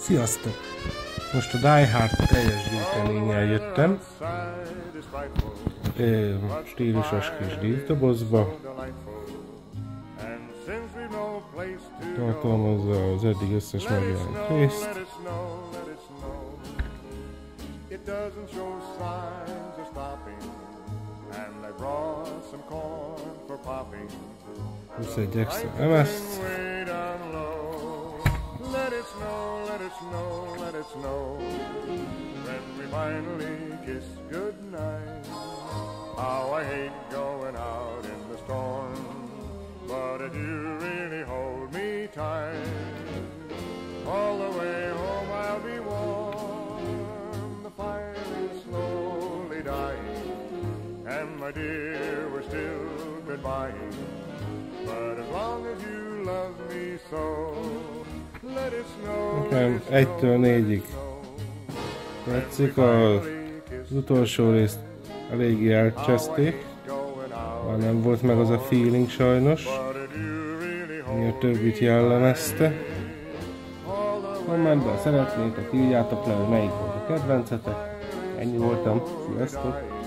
Sziasztok! Most a Die Hard teljes gyűjteménnyel jöttem. Stílusos kis díszdobozba. Tartalmazza az eddig összes megjelent részt. Plusz egy extra lemezt. Let it snow, let it snow, let it snow. When we finally kiss goodnight. How I hate going out in the storm, but if you really hold me tight, all the way home I'll be warm. The fire is slowly dying, and my dear, we're still goodbying. But as long as you love me so, nekem 1-től 4-ig tetszik, az utolsó részt eléggé elcseszték, már nem volt meg az a feeling sajnos, ami a többit jellemezte. Kommentben szeretnétek, írjátok le, hogy melyik volt a kedvencetek. Ennyi voltam, sziasztok!